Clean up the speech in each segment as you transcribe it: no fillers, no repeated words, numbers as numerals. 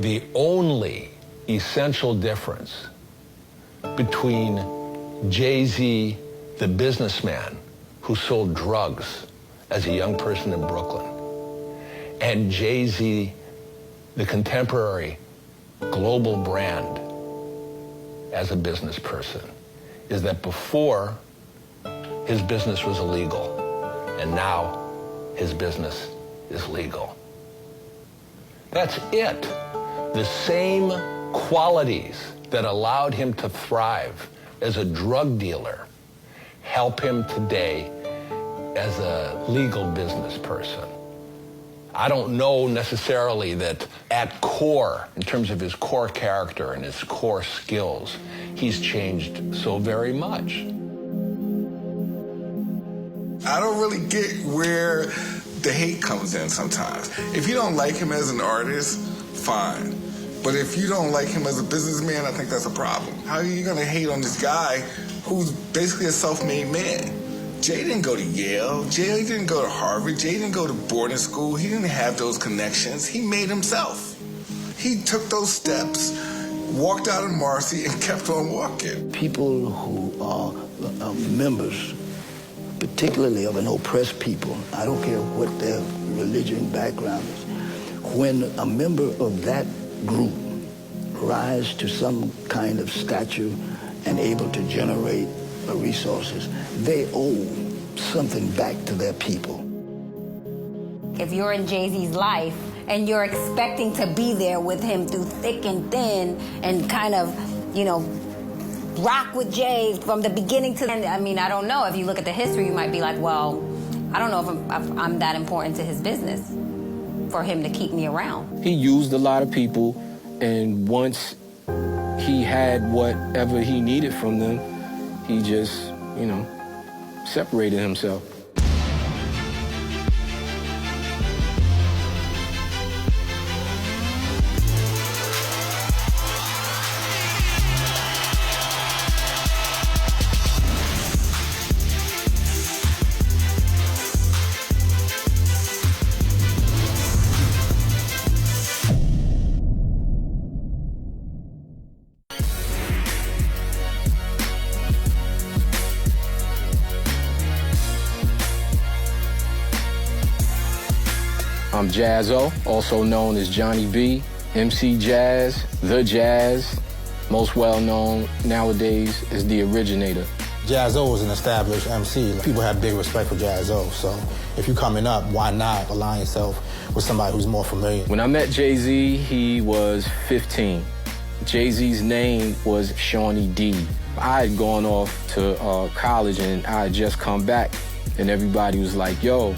The only essential difference between Jay-Z, the businessman who sold drugs as a young person in Brooklyn, and Jay-Z, the contemporary global brand as a business person, is that before, his business was illegal, and now his business is legal. That's it. The same qualities that allowed him to thrive as a drug dealer help him today as a legal business person. I don't know necessarily that at core, in terms of his core character and his core skills, he's changed so very much. I don't really get where the hate comes in sometimes. If you don't like him as an artist, fine. But if you don't like him as a businessman, I think that's a problem. How are you gonna hate on this guy who's basically a self-made man? Jay didn't go to Yale. Jay didn't go to Harvard. Jay didn't go to boarding school. He didn't have those connections. He made himself. He took those steps, walked out of Marcy, and kept on walking. People who are members, particularly of an oppressed people, I don't care what their religion background is, when a member of that group rise to some kind of stature and able to generate resources, they owe something back to their people. If you're in Jay-Z's life and you're expecting to be there with him through thick and thin and kind of, you know, rock with Jay from the beginning to the end, I mean, I don't know. If you look at the history, you might be like, well, I don't know if I'm that important to his business for him to keep me around. He used a lot of people, and once he had whatever he needed from them, he just, you know, separated himself. I'm Jaz-O, also known as Johnny B, MC Jazz, The Jazz, most well-known nowadays as The Originator. Jaz-O is an established MC. People have big respect for Jaz-O, so if you're coming up, why not align yourself with somebody who's more familiar? When I met Jay-Z, he was 15. Jay-Z's name was Shawnee D. I had gone off to college and I had just come back, and everybody was like, yo,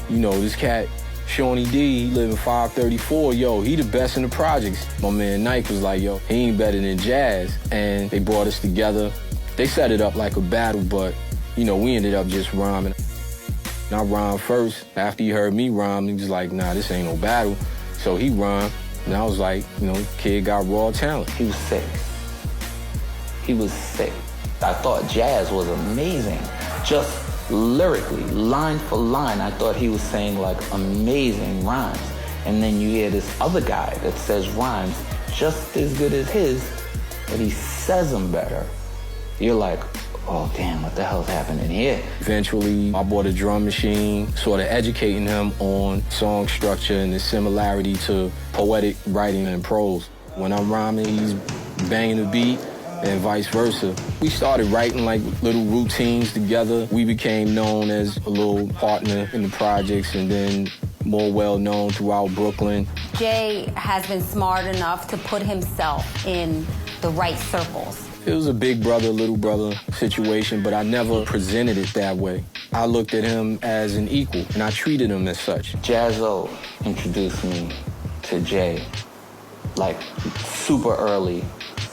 you know, this cat, Shawnee D, he live in 534, yo, he the best in the projects. My man Nike was like, yo, he ain't better than Jazz. And they brought us together. They set it up like a battle, but, you know, we ended up just rhyming. And I rhymed first. After he heard me rhyme, he was like, nah, this ain't no battle. So he rhymed, and I was like, you know, kid got raw talent. He was sick. He was sick. I thought Jazz was amazing. Just lyrically, line for line, I thought he was saying like amazing rhymes. And then you hear this other guy that says rhymes just as good as his, but he says them better. You're like, oh damn, what the hell's happening here? Eventually, I bought a drum machine, sort of educating him on song structure and the similarity to poetic writing and prose. When I'm rhyming, he's banging the beat, and vice versa. We started writing like little routines together. We became known as a little partner in the projects, and then more well-known throughout Brooklyn. Jay has been smart enough to put himself in the right circles. It was a big brother, little brother situation, but I never presented it that way. I looked at him as an equal, and I treated him as such. Jaz-O introduced me to Jay, like, super early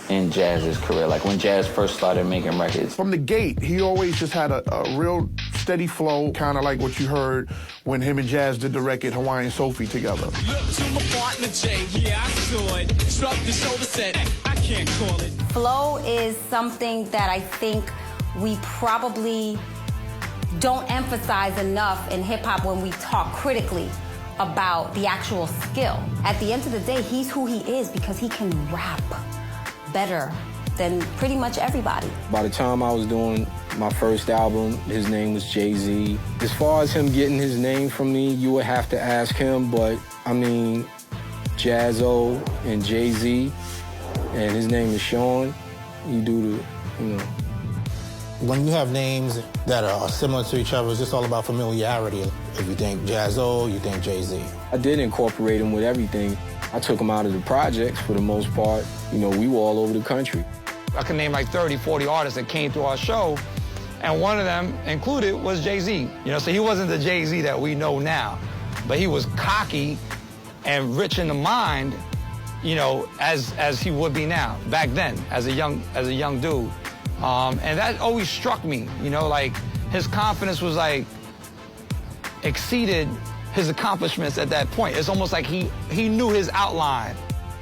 in Jazz's career, like when Jazz first started making records. From the gate, he always just had a real steady flow, kind of like what you heard when him and Jazz did the record Hawaiian Sophie together. Look to my partner Jay, yeah, I saw it. Struck the shoulder, said, I can't call it. Flow is something that I think we probably don't emphasize enough in hip-hop when we talk critically about the actual skill. At the end of the day, he's who he is because he can rap better than pretty much everybody. By the time I was doing my first album, his name was Jay-Z. As far as him getting his name from me, you would have to ask him, but I mean, Jaz-O and Jay-Z, and his name is Sean, you do the, you know. When you have names that are similar to each other, it's just all about familiarity. If you think Jaz-O, you think Jay-Z. I did incorporate him with everything. I took him out of the projects for the most part. You know, we were all over the country. I can name like 30, 40 artists that came through our show, and one of them included was Jay-Z. You know, so he wasn't the Jay-Z that we know now, but he was cocky and rich in the mind, you know, as he would be now. Back then, as a young dude. And that always struck me, you know, like his confidence was like exceeded his accomplishments at that point. It's almost like he knew his outline.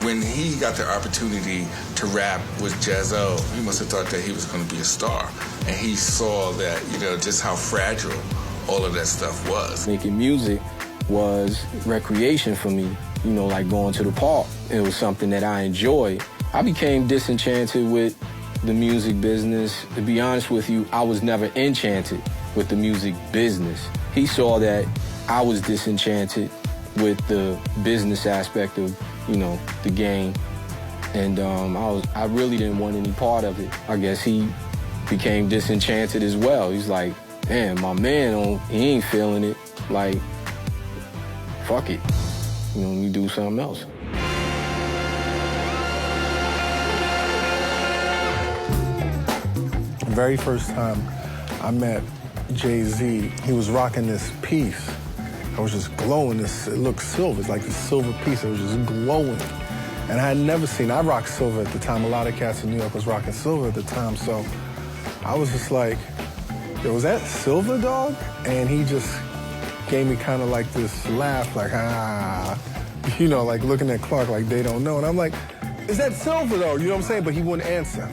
When he got the opportunity to rap with Jaz-O, he must have thought that he was going to be a star. And he saw that, you know, just how fragile all of that stuff was. Making music was recreation for me, you know, like going to the park. It was something that I enjoyed. I became disenchanted with the music business. To be honest with you, I was never enchanted with the music business. He saw that I was disenchanted with the business aspect of, you know, the game. And I really didn't want any part of it. I guess he became disenchanted as well. He's like, man, my man, he ain't feeling it. Like, fuck it. You know, let me do something else. The very first time I met Jay-Z, he was rocking this piece. I was just glowing. It looked silver. It's like a silver piece. It was just glowing. And I had never seen, I rocked silver at the time. A lot of cats in New York was rocking silver at the time. So I was just like, yo, was that silver, dog? And he just gave me kind of like this laugh, like, you know, like looking at Clark like they don't know. And I'm like, is that silver, though? You know what I'm saying? But he wouldn't answer.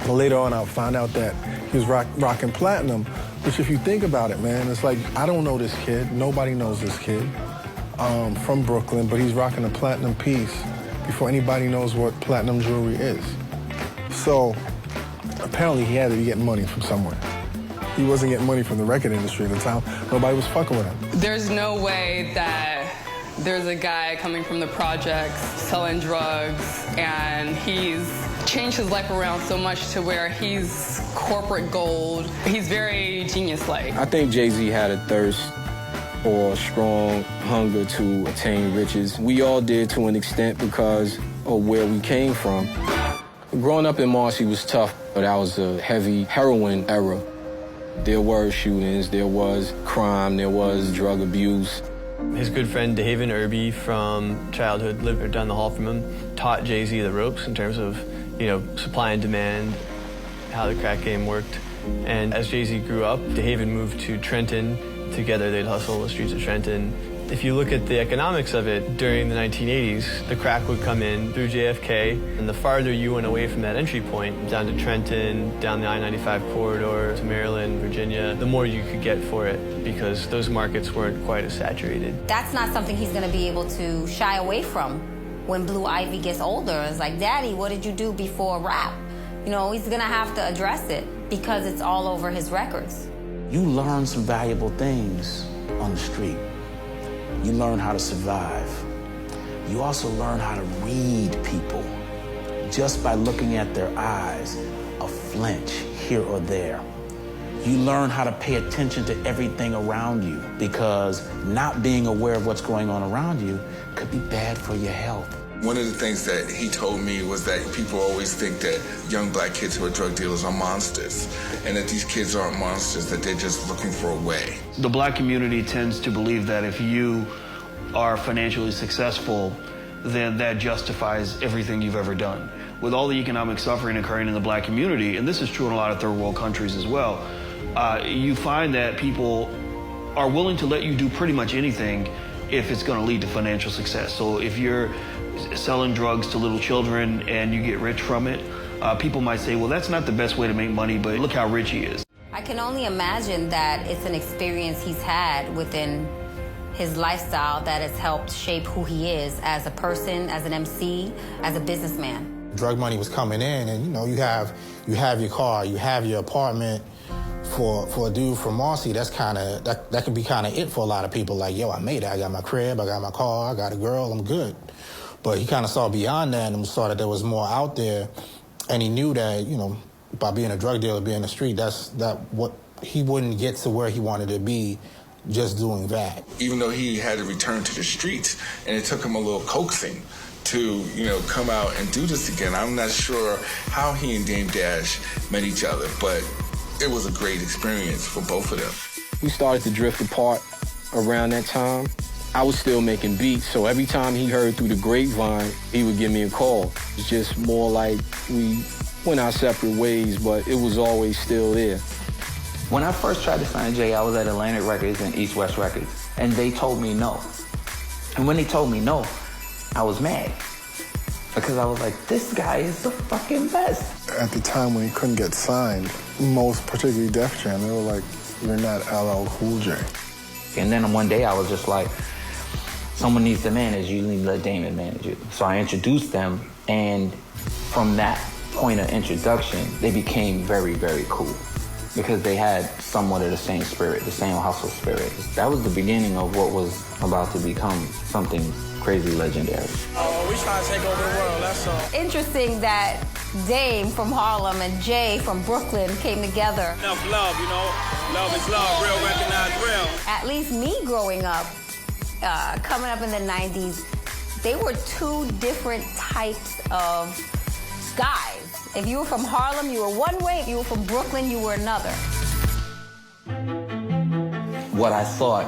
But later on, I found out that he was rocking platinum, which if you think about it, man, it's like, I don't know this kid. Nobody knows this kid from Brooklyn, but he's rocking a platinum piece before anybody knows what platinum jewelry is. So apparently he had to be getting money from somewhere. He wasn't getting money from the record industry at the time. Nobody was fucking with him. There's no way that there's a guy coming from the projects selling drugs, and he's changed his life around so much to where he's corporate gold. He's very genius-like. I think Jay-Z had a thirst or a strong hunger to attain riches. We all did to an extent because of where we came from. Growing up in Marcy was tough, but that was a heavy heroin era. There were shootings, there was crime, there was drug abuse. His good friend DeHaven Irby from childhood, lived down the hall from him, taught Jay-Z the ropes in terms of, you know, supply and demand, how the crack game worked. And as Jay-Z grew up, DeHaven moved to Trenton. Together they'd hustle the streets of Trenton. If you look at the economics of it, during the 1980s, the crack would come in through JFK, and the farther you went away from that entry point, down to Trenton, down the I-95 corridor to Maryland, Virginia, the more you could get for it because those markets weren't quite as saturated. That's not something he's gonna be able to shy away from when Blue Ivy gets older. It's like, Daddy, what did you do before rap? You know, he's gonna have to address it because it's all over his records. You learn some valuable things on the street. You learn how to survive. You also learn how to read people just by looking at their eyes, a flinch here or there. You learn how to pay attention to everything around you because not being aware of what's going on around you could be bad for your health. One of the things that he told me was that people always think that young black kids who are drug dealers are monsters, and that these kids aren't monsters, that they're just looking for a way. The black community tends to believe that if you are financially successful, then that justifies everything you've ever done. With all the economic suffering occurring in the black community, and this is true in a lot of third world countries as well, you find that people are willing to let you do pretty much anything if it's going to lead to financial success. So if you're selling drugs to little children and you get rich from it, people might say, well, that's not the best way to make money, but look how rich he is. I can only imagine that it's an experience he's had within his lifestyle that has helped shape who he is as a person, as an MC, as a businessman. Drug money was coming in, and you know, you have your car, you have your apartment. For a dude from Marcy, that's that can be kind of it for a lot of people. Like, yo, I made it. I got my crib, I got my car, I got a girl, I'm good. But he kind of saw beyond that and saw that there was more out there, and he knew that, you know, by being a drug dealer, being in the street, what he wouldn't get to where he wanted to be just doing that. Even though he had to return to the streets, and it took him a little coaxing to, you know, come out and do this again. I'm not sure how he and Dame Dash met each other, but it was a great experience for both of them. We started to drift apart around that time. I was still making beats, so every time he heard through the grapevine, he would give me a call. It's just more like we went our separate ways, but it was always still there. When I first tried to sign Jay, I was at Atlantic Records and East West Records, and they told me no. And when they told me no, I was mad. Because I was like, this guy is the fucking best. At the time when he couldn't get signed, most particularly Def Jam, they were like, you're not LL Cool J. And then one day I was just like, someone needs to manage you, need to let Damon manage you. So I introduced them, and from that point of introduction, they became very, very cool. Because they had somewhat of the same spirit, the same hustle spirit. That was the beginning of what was about to become something crazy legendary. Oh, we trying to take over the world, that's all. Interesting that Dame from Harlem and Jay from Brooklyn came together. Enough love, you know? Love is love, real recognized real. At least me growing up, coming up in the 90s, they were two different types of guys. If you were from Harlem, you were one way. If you were from Brooklyn, you were another. What I thought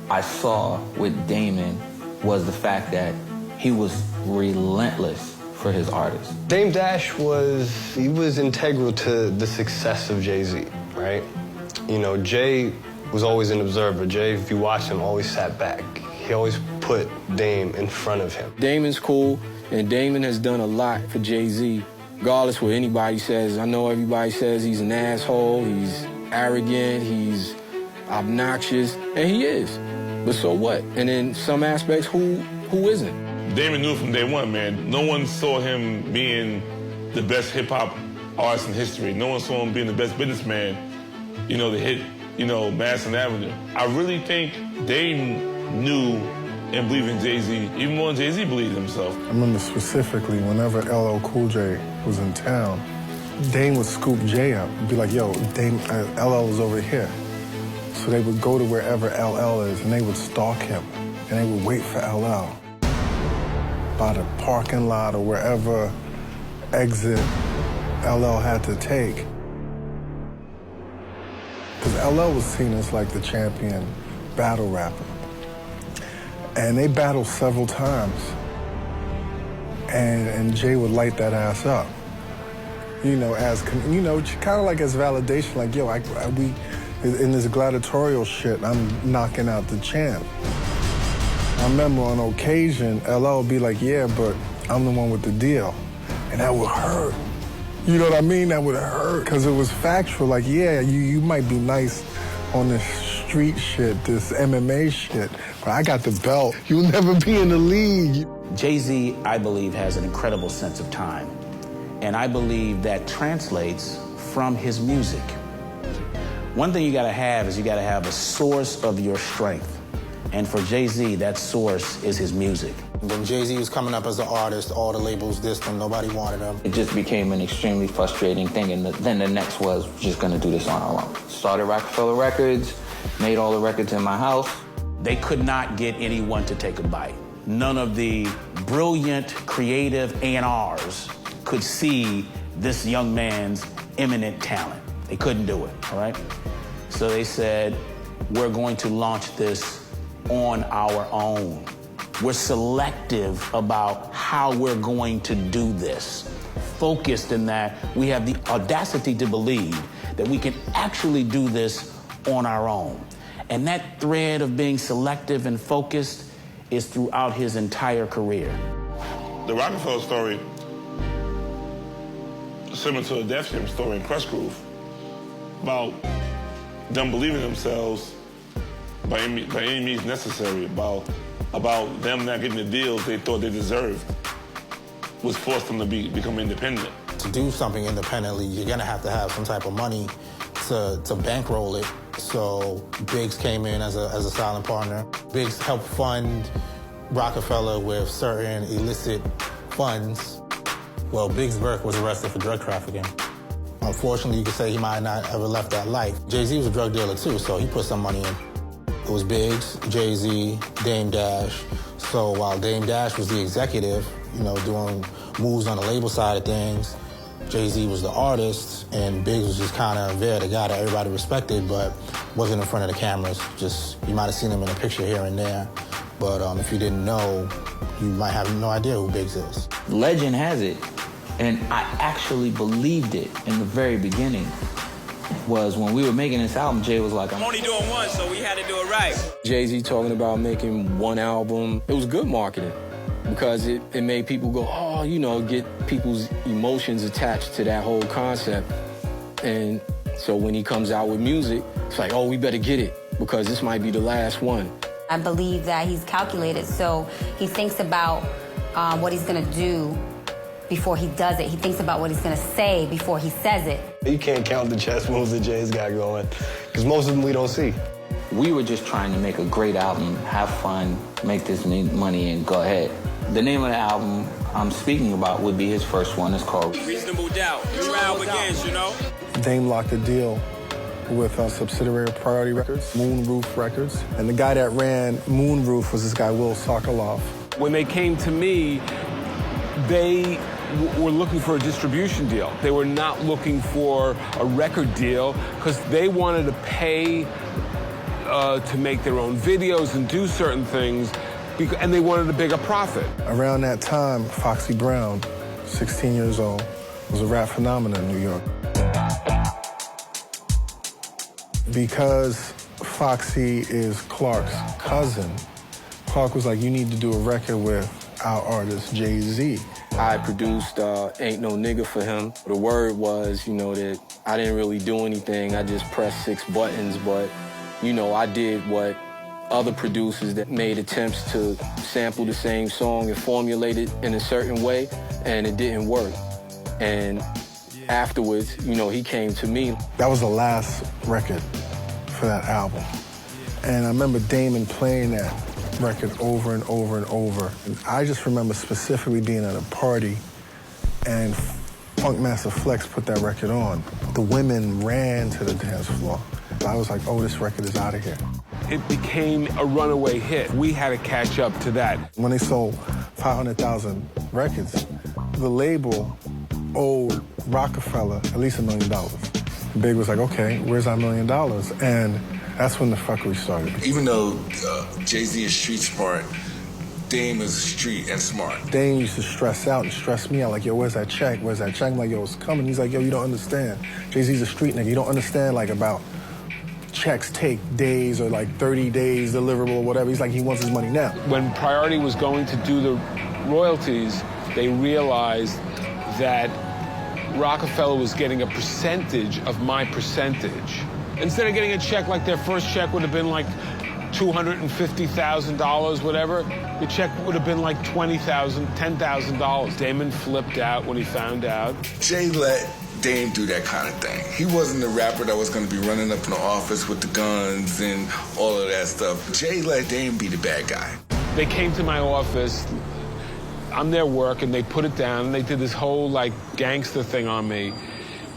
I saw with Damon was the fact that he was relentless for his artists. Dame Dash was integral to the success of Jay-Z, right? You know, Jay was always an observer. Jay, if you watch him, always sat back. He always put Dame in front of him. Damon's cool, and Damon has done a lot for Jay-Z. Regardless what anybody says, I know everybody says he's an asshole, he's arrogant, he's obnoxious, and he is. But so what? And in some aspects, who isn't? Damon knew from day one, man. No one saw him being the best hip-hop artist in history. No one saw him being the best businessman, you know, to hit, you know, Madison Avenue. I really think Dame knew and believed in Jay-Z, even more than Jay-Z believed in himself. I remember specifically whenever LL Cool J was in town, Dame would scoop Jay up and be like, yo, Dame, LL is over here. So they would go to wherever LL is, and they would stalk him, and they would wait for LL by the parking lot or wherever exit LL had to take. Because LL was seen as like the champion battle rapper. And they battled several times. And Jay would light that ass up. You know, kind of like as validation, like, yo, we in this gladiatorial shit, I'm knocking out the champ. I remember on occasion, LL would be like, yeah, but I'm the one with the deal. And that would hurt. You know what I mean? That would hurt. Because it was factual, like, yeah, you might be nice on this street shit, this MMA shit, but I got the belt. You'll never be in the league. Jay-Z, I believe, has an incredible sense of time. And I believe that translates from his music. One thing you gotta have is you gotta have a source of your strength. And for Jay-Z, that source is his music. When Jay-Z was coming up as an artist, all the labels dissed him, nobody wanted him. It just became an extremely frustrating thing, and then the next was just gonna do this on our own. Started Roc-A-Fella Records, made all the records in my house. They could not get anyone to take a bite. None of the brilliant, creative A&Rs could see this young man's eminent talent. They couldn't do it, all right? So they said, we're going to launch this on our own. We're selective about how we're going to do this. Focused in that we have the audacity to believe that we can actually do this on our own. And that thread of being selective and focused is throughout his entire career. The Roc-A-Fella story, similar to the Def Jam story in Crush Groove, about them believing in themselves by any means necessary, about them not getting the deals they thought they deserved, was forced them to become independent. To do something independently, you're gonna have to have some type of money to bankroll it. So Biggs came in as a silent partner. Biggs helped fund Roc-A-Fella with certain illicit funds. Well, Biggs Burke was arrested for drug trafficking. Unfortunately, you could say he might not ever left that life. Jay-Z was a drug dealer too, so he put some money in. It was Biggs, Jay-Z, Dame Dash. So while Dame Dash was the executive, doing moves on the label side of things, Jay-Z was the artist, and Biggs was just kind of there, the guy that everybody respected, but wasn't in front of the cameras. Just, you might have seen him in a picture here and there, but if you didn't know, you might have no idea who Biggs is. Legend has it, and I actually believed it in the very beginning, was when we were making this album, Jay was like, I'm only doing one, so we had to do it right. Jay-Z talking about making one album, it was good marketing, because it made people go, get people's emotions attached to that whole concept. And so when he comes out with music, it's like, we better get it, because this might be the last one. I believe that he's calculated, so he thinks about what he's gonna do before he does it. He thinks about what he's gonna say before he says it. You can't count the chess moves that Jay's got going, because most of them we don't see. We were just trying to make a great album, have fun, make this money, and go ahead. The name of the album I'm speaking about would be his first one. It's called Reasonable Doubt. New round begins, Dame locked a deal with a subsidiary of Priority Records, Moonroof Records. And the guy that ran Moonroof was this guy, Will Sokoloff. When they came to me, they were looking for a distribution deal. They were not looking for a record deal because they wanted to pay to make their own videos and do certain things, and they wanted a bigger profit. Around that time, Foxy Brown, 16 years old, was a rap phenomenon in New York. Because Foxy is Clark's cousin, Clark was like, you need to do a record with our artist, Jay-Z. I produced Ain't No Nigga for him. The word was, that I didn't really do anything. I just pressed 6 buttons, but, I did what other producers that made attempts to sample the same song and formulate it in a certain way, and it didn't work. And afterwards, he came to me. That was the last record for that album. And I remember Damon playing that record over and over and over. And I just remember specifically being at a party and Funkmaster Flex put that record on. The women ran to the dance floor. I was like, this record is out of here. It became a runaway hit. We had to catch up to that. When they sold 500,000 records, the label owed Roc-A-Fella at least $1 million. Big was like, okay, where's our $1 million? And that's when the fuckery started. Even though Jay-Z is street smart, Dame is street and smart. Dame used to stress out and stress me out, like, yo, where's that check? Where's that check? I'm like, yo, it's coming. He's like, yo, you don't understand. Jay-Z's a street nigga. You don't understand, about checks take days or 30 days deliverable or whatever. He's like, he wants his money now. When Priority was going to do the royalties, they realized that Roc-A-Fella was getting a percentage of my percentage. Instead of getting a check like their first check would have been $250,000, whatever, the check would have been $20,000, $10,000. Damon flipped out when he found out. Jay let Dame do that kind of thing. He wasn't the rapper that was going to be running up in the office with the guns and all of that stuff. Jay let Dame be the bad guy. They came to my office. I'm there working, they put it down, and they did this whole, gangster thing on me.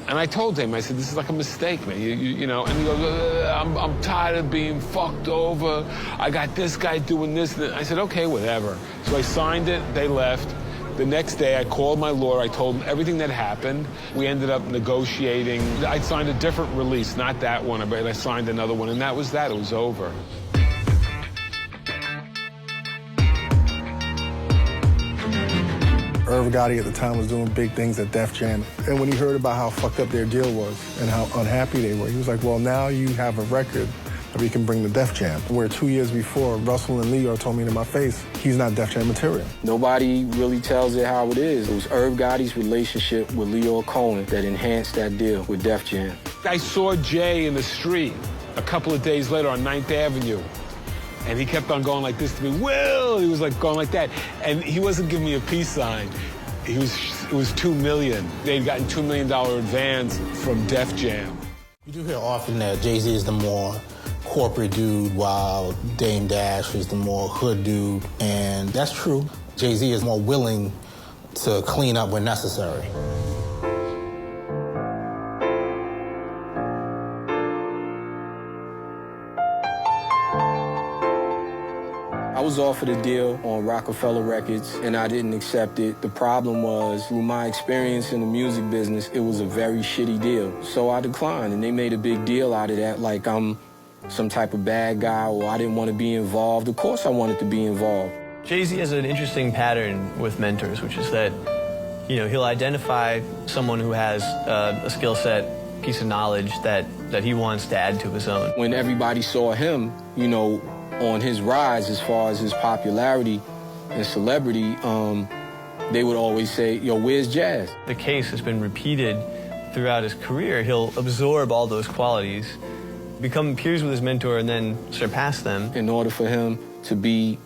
And I told him, I said, this is a mistake, man, and he goes, I'm tired of being fucked over. I got this guy doing this. And I said, okay, whatever. So I signed it, they left. The next day, I called my lawyer, I told him everything that happened. We ended up negotiating. I signed a different release, not that one, but I signed another one, and that was that, it was over. Irv Gotti at the time was doing big things at Def Jam. And when he heard about how fucked up their deal was and how unhappy they were, he was like, well, now you have a record that we can bring to Def Jam. Where 2 years before, Russell and Leo told me to my face, he's not Def Jam material. Nobody really tells it how it is. It was Irv Gotti's relationship with Leo Cohen that enhanced that deal with Def Jam. I saw Jay in the street a couple of days later on 9th Avenue. And he kept on going like this to me, Will! He was like going like that. And he wasn't giving me a peace sign. It was $2 million. They'd gotten $2 million advance from Def Jam. You do hear often that Jay-Z is the more corporate dude while Dame Dash is the more hood dude. And that's true. Jay-Z is more willing to clean up when necessary. I was offered a deal on Roc-A-Fella Records, and I didn't accept it. The problem was, through my experience in the music business, it was a very shitty deal. So I declined, and they made a big deal out of that, like I'm some type of bad guy or I didn't want to be involved. Of course I wanted to be involved. Jay-Z has an interesting pattern with mentors, which is that, you know, he'll identify someone who has a skill set, piece of knowledge that he wants to add to his own. When everybody saw him, you know, on his rise as far as his popularity and celebrity, they would always say, yo, where's Jazz? The case has been repeated throughout his career. He'll absorb all those qualities, become peers with his mentor, and then surpass them. In order for him to be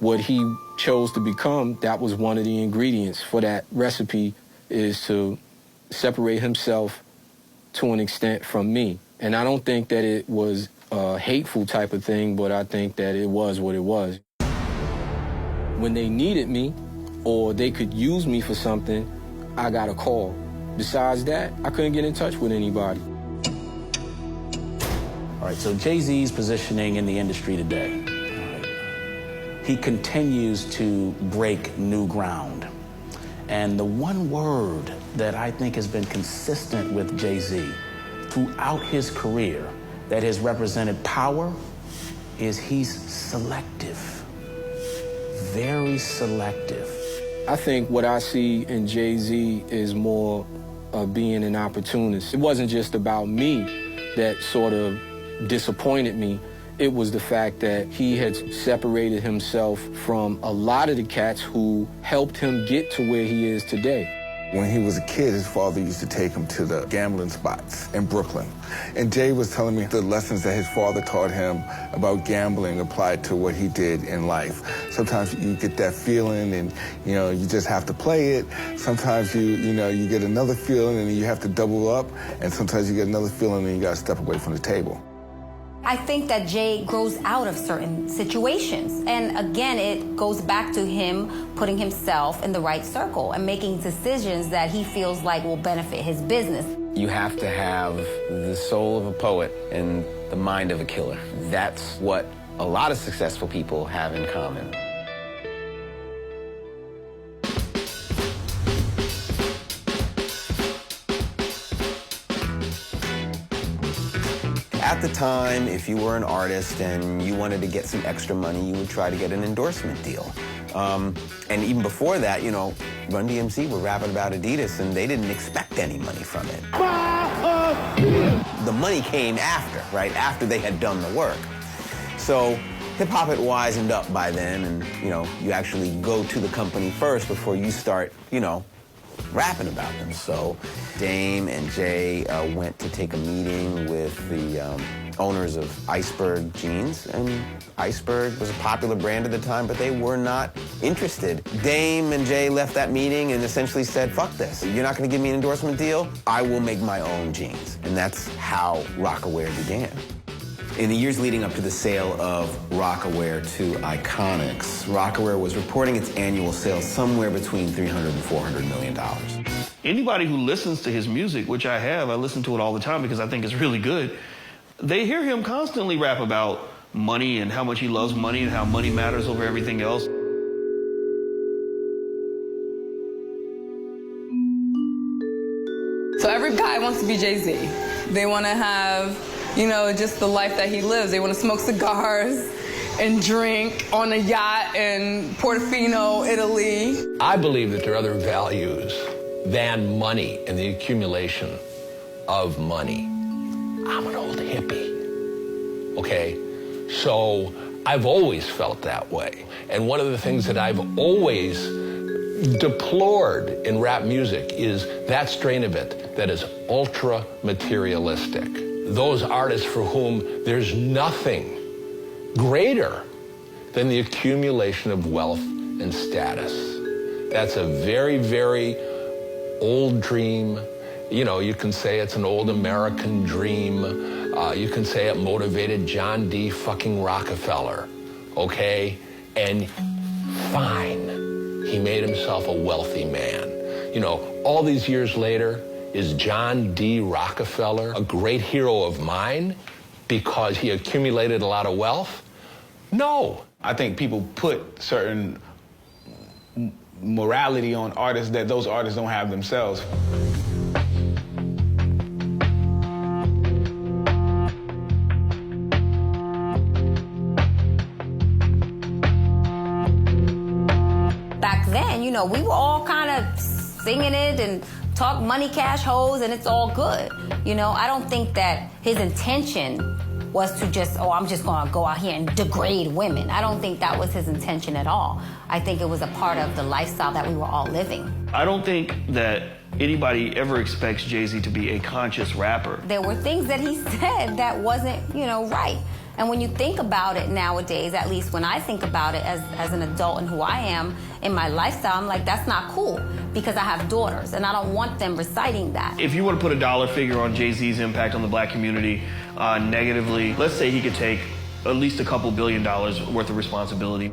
what he chose to become, that was one of the ingredients for that recipe, is to separate himself to an extent from me. And I don't think that it was a hateful type of thing, but I think that it was what it was. When they needed me or they could use me for something, I got a call. Besides that, I couldn't get in touch with anybody. All right, so Jay-Z's positioning in the industry today. He continues to break new ground. And the one word that I think has been consistent with Jay-Z throughout his career that has represented power is he's selective. Very selective. I think what I see in Jay-Z is more of being an opportunist. It wasn't just about me that sort of disappointed me. It was the fact that he had separated himself from a lot of the cats who helped him get to where he is today. When he was a kid, his father used to take him to the gambling spots in Brooklyn. And Jay was telling me the lessons that his father taught him about gambling applied to what he did in life. Sometimes you get that feeling and, you know, you just have to play it. Sometimes you get another feeling and you have to double up. And sometimes you get another feeling and you got to step away from the table. I think that Jay grows out of certain situations. And again, it goes back to him putting himself in the right circle and making decisions that he feels like will benefit his business. You have to have the soul of a poet and the mind of a killer. That's what a lot of successful people have in common. At the time, if you were an artist and you wanted to get some extra money, you would try to get an endorsement deal. And even before that, you know, Run DMC were rapping about Adidas and they didn't expect any money from it. The money came after, right? After they had done the work. So hip-hop had wisened up by then and, you know, you actually go to the company first before you start, you know, rapping about them. So Dame and Jay went to take a meeting with the owners of Iceberg jeans, and Iceberg was a popular brand at the time, but they were not interested. Dame and Jay left that meeting and essentially said, fuck this. You're not gonna give me an endorsement deal? I will make my own jeans. And that's how Roc-A-Wear began. In the years leading up to the sale of Roc-A-Wear to Iconics, Roc-A-Wear was reporting its annual sales somewhere between $300 and $400 million. Anybody who listens to his music, which I have, I listen to it all the time because I think it's really good, they hear him constantly rap about money and how much he loves money and how money matters over everything else. So every guy wants to be Jay-Z. They want to have, you know, just the life that he lives. They want to smoke cigars and drink on a yacht in Portofino, Italy. I believe that there are other values than money and the accumulation of money. I'm an old hippie, okay? So I've always felt that way. And one of the things that I've always deplored in rap music is that strain of it that is ultra materialistic. Those artists for whom there's nothing greater than the accumulation of wealth and status. That's a very, very old dream. You know, you can say it's an old American dream. You can say it motivated John D. fucking Rockefeller, okay? And fine, he made himself a wealthy man. You know, all these years later, is John D. Rockefeller a great hero of mine because he accumulated a lot of wealth? No. I think people put certain morality on artists that those artists don't have themselves. Back then, you know, we were all kind of singing it and talk money, cash, hoes, and it's all good. You know, I don't think that his intention was to just, oh, I'm just gonna go out here and degrade women. I don't think that was his intention at all. I think it was a part of the lifestyle that we were all living. I don't think that anybody ever expects Jay-Z to be a conscious rapper. There were things that he said that wasn't, you know, right. And when you think about it nowadays, at least when I think about it as an adult and who I am in my lifestyle, I'm like, that's not cool because I have daughters and I don't want them reciting that. If you were to put a dollar figure on Jay-Z's impact on the black community negatively, let's say he could take at least a couple $2 billion worth of responsibility.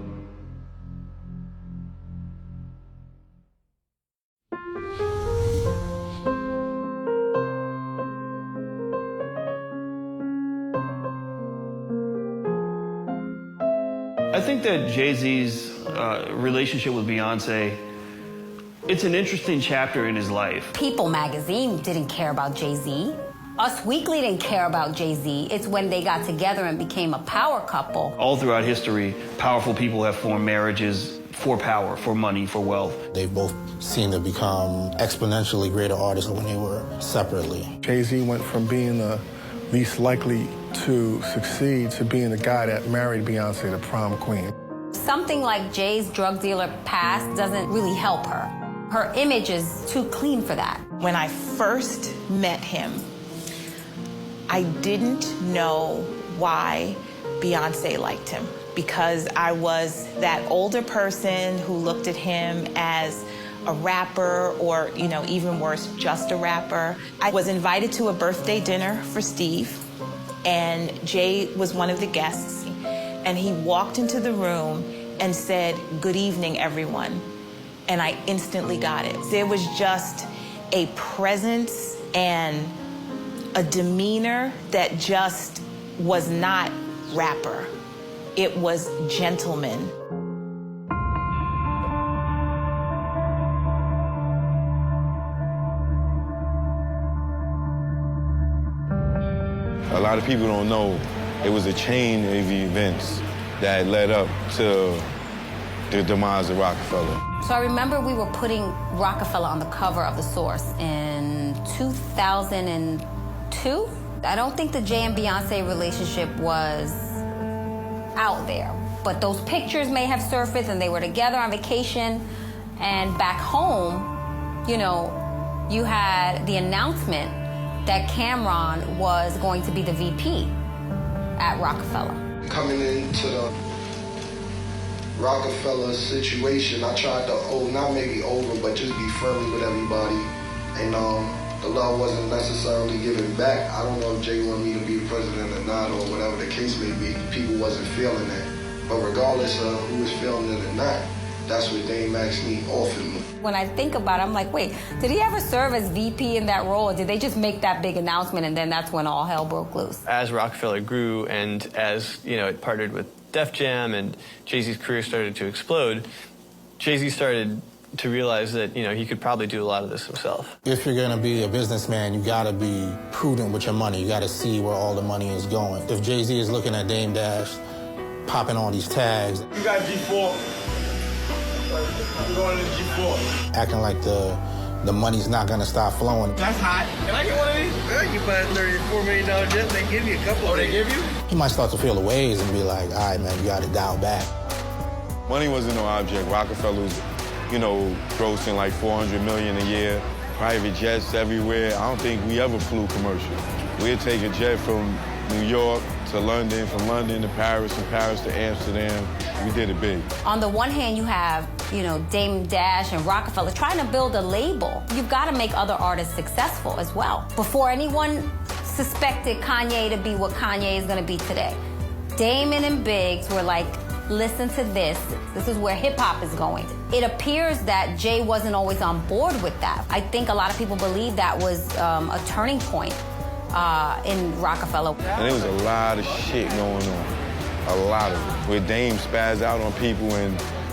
I think that Jay-Z's relationship with Beyonce, it's an interesting chapter in his life. People magazine didn't care about Jay-Z. Us Weekly didn't care about Jay-Z. It's when they got together and became a power couple. All throughout history, powerful people have formed marriages for power, for money, for wealth. They both seem to become exponentially greater artists when they were separately. Jay-Z went from being the least likely to succeed to being the guy that married Beyonce, the prom queen. Something like Jay's drug dealer past doesn't really help her. Her image is too clean for that. When I first met him, I didn't know why Beyonce liked him because I was that older person who looked at him as a rapper or, you know, even worse, just a rapper. I was invited to a birthday dinner for Steve, and Jay was one of the guests, and he walked into the room and said, "Good evening, everyone." And I instantly got it. There was just a presence and a demeanor that just was not rapper. It was gentleman. A lot of people don't know it was a chain of events that led up to the demise of Roc-A-Fella. So I remember we were putting Roc-A-Fella on the cover of The Source in 2002. I don't think the Jay and Beyonce relationship was out there, but those pictures may have surfaced and they were together on vacation. And back home, you know, you had the announcement that Cameron was going to be the VP at Roc-A-Fella. Coming into the Roc-A-Fella situation, I tried to, not maybe over, but just be friendly with everybody. And the love wasn't necessarily given back. I don't know if Jay wanted me to be president or not, or whatever the case may be. People wasn't feeling that. But regardless of who was feeling it or not, that's what Dame actually offered me. When I think about it, I'm like, wait, did he ever serve as VP in that role, or did they just make that big announcement and then that's when all hell broke loose? As Roc-A-Fella grew and as, you know, it partnered with Def Jam and Jay-Z's career started to explode, Jay-Z started to realize that, you know, he could probably do a lot of this himself. If you're gonna be a businessman, you gotta be prudent with your money. You gotta see where all the money is going. If Jay-Z is looking at Dame Dash, popping all these tags. You got G4. I'm going to G4. Acting like the money's not gonna stop flowing. That's hot. Can I get one of these? Yeah, you buy a $34 million jet, they give you a couple. Oh, they give you? He might start to feel the waves and be like, all right, man, you gotta dial back. Money wasn't no object. Roc-A-Fella was, you know, grossing like $400 million a year, private jets everywhere. I don't think we ever flew commercial. We'd take a jet from New York to London, from London to Paris, from Paris to Amsterdam. We did it big. On the one hand, you have, Dame Dash and Roc-A-Fella trying to build a label. You've got to make other artists successful as well. Before anyone suspected Kanye to be what Kanye is going to be today, Damon and Biggs were like, listen to this. This is where hip-hop is going. It appears that Jay wasn't always on board with that. I think a lot of people believe that was a turning point in Roc-A-Fella. And there was a lot of shit going on. A lot of it. Where Dame spazzed out on people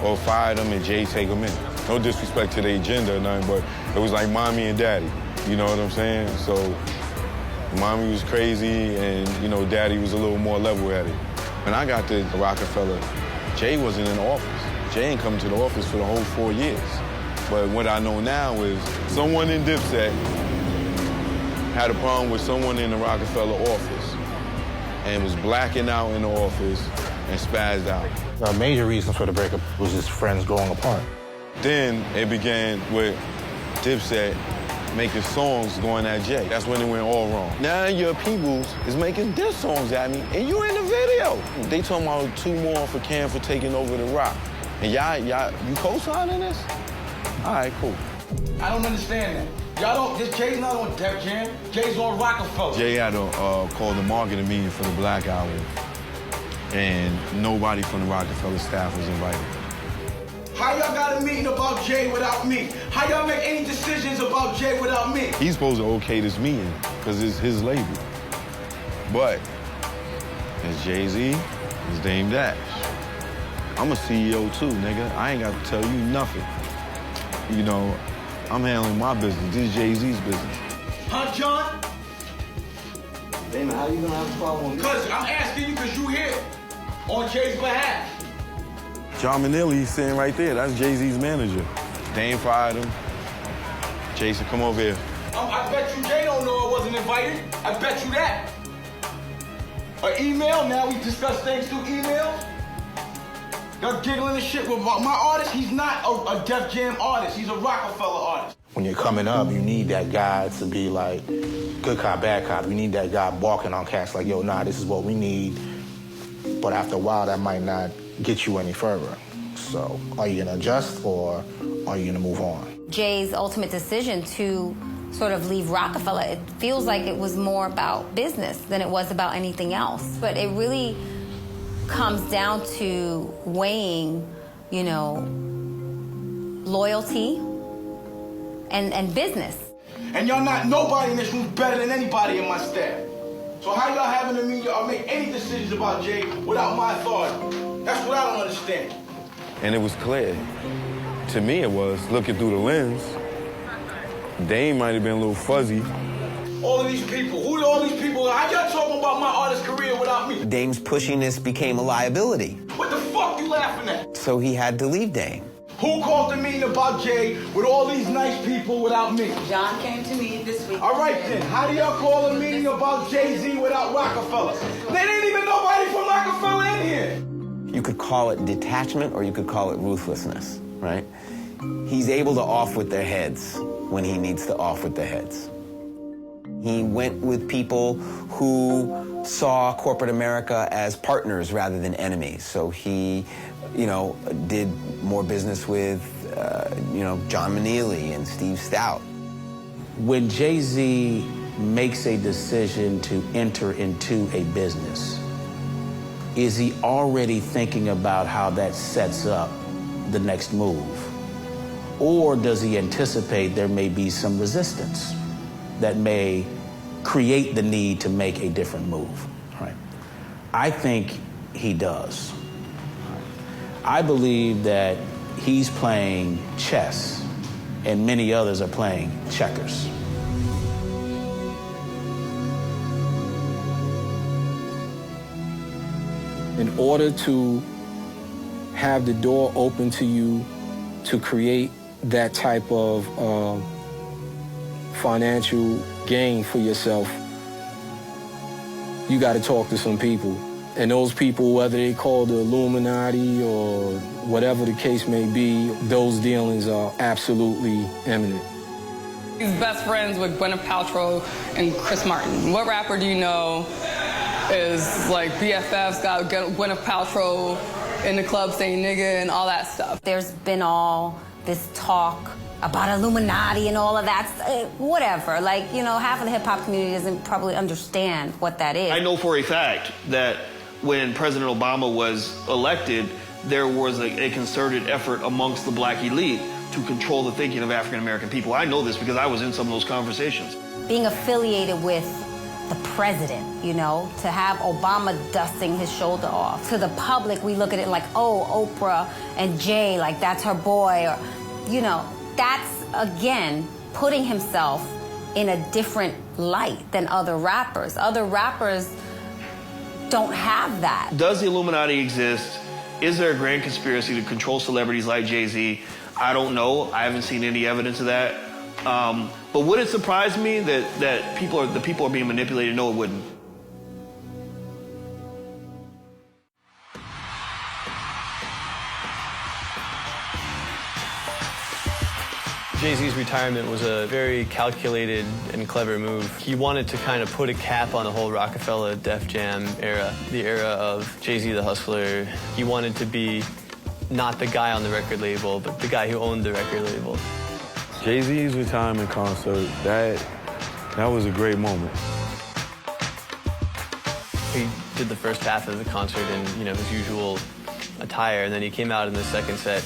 or fired them and Jay take them in. No disrespect to their gender or nothing, but it was like mommy and daddy. You know what I'm saying? So mommy was crazy and, daddy was a little more level-headed. When I got to Roc-A-Fella, Jay wasn't in office. Jay ain't come to the office for the whole 4 years. But what I know now is someone in Dipset had a problem with someone in the Roc-A-Fella office and was blacking out in the office and spazzed out. A major reason for the breakup was his friends growing apart. Then it began with Dipset making songs going at Jay. That's when it went all wrong. Now your peoples is making diss songs at me, and you in the video. They talking about 2 more for Cam for taking over the Roc. And y'all, you co-signing this? All right, cool. I don't understand that. Y'all don't, Jay's not on Def Jam. Jay's on Roc-A-Fella. Jay had called the marketing meeting for the Black Album, and nobody from the Roc-A-Fella staff was invited. How y'all got a meeting about Jay without me? How y'all make any decisions about Jay without me? He's supposed to okay this meeting, because it's his label. But it's Jay-Z, it's Dame Dash. I'm a CEO too, nigga. I ain't got to tell you nothing. I'm handling my business. This is Jay-Z's business. Huh, John? Damon, how you gonna have a problem with me? Because I'm asking you because you here on Jay's behalf. John Manilli, he's sitting right there. That's Jay-Z's manager. Dame fired him. Jay said, come over here. I bet you Jay don't know I wasn't invited. I bet you that. An email, now we discuss things through emails. Y'all giggling and shit with my artist. He's not a Def Jam artist. He's a Roc-A-Fella artist. When you're coming up, you need that guy to be like, good cop, bad cop. You need that guy barking on cats like, yo, nah, this is what we need. But after a while, that might not get you any further. So are you gonna adjust or are you gonna move on? Jay's ultimate decision to sort of leave Roc-A-Fella, it feels like it was more about business than it was about anything else. But it really comes down to weighing, loyalty and business. And y'all not nobody in this room better than anybody in my staff. So how y'all having a meeting or make any decisions about Jay without my authority? That's what I don't understand. And it was clear. To me, it was, looking through the lens, Dame might have been a little fuzzy. All of these people, who are all these people? How y'all talking about my artist career without me? Dame's pushiness became a liability. What the fuck you laughing at? So he had to leave Dame. Who called the meeting about Jay with all these nice people without me? John came to me this week. All right then, how do y'all call a meeting about Jay-Z without Roc-A-Fella? There ain't even nobody from Roc-A-Fella in here. You could call it detachment or you could call it ruthlessness, right? He's able to off with their heads when he needs to off with their heads. He went with people who saw corporate America as partners rather than enemies. So he, did more business with, John Manilli and Steve Stout. When Jay-Z makes a decision to enter into a business, is he already thinking about how that sets up the next move? Or does he anticipate there may be some resistance that may create the need to make a different move, right? I think he does. I believe that he's playing chess and many others are playing checkers. In order to have the door open to you to create that type of financial gain for yourself, you got to talk to some people. And those people, whether they call the Illuminati or whatever the case may be, those dealings are absolutely imminent. He's best friends with Gwyneth Paltrow and Chris Martin. What rapper do you know is like BFFs, got Gwyneth Paltrow in the club saying nigga and all that stuff. There's been all this talk about Illuminati and all of that, whatever. Like, you know, half of the hip-hop community doesn't probably understand what that is. I know for a fact that when President Obama was elected, there was a concerted effort amongst the black elite to control the thinking of African American people. I know this because I was in some of those conversations. Being affiliated with the president, you know, to have Obama dusting his shoulder off. To the public, we look at it like, oh, Oprah and Jay, like that's her boy, or, you know, that's, again, putting himself in a different light than other rappers. Other rappers don't have that. Does the Illuminati exist? Is there a grand conspiracy to control celebrities like Jay-Z? I don't know. I haven't seen any evidence of that. But would it surprise me that the people are being manipulated? No, it wouldn't. Jay-Z's retirement was a very calculated and clever move. He wanted to kind of put a cap on the whole Roc-A-Fella, Def Jam era, the era of Jay-Z the Hustler. He wanted to be not the guy on the record label, but the guy who owned the record label. Jay-Z's retirement concert, that was a great moment. He did the first half of the concert in, you know, his usual attire, and then he came out in the second set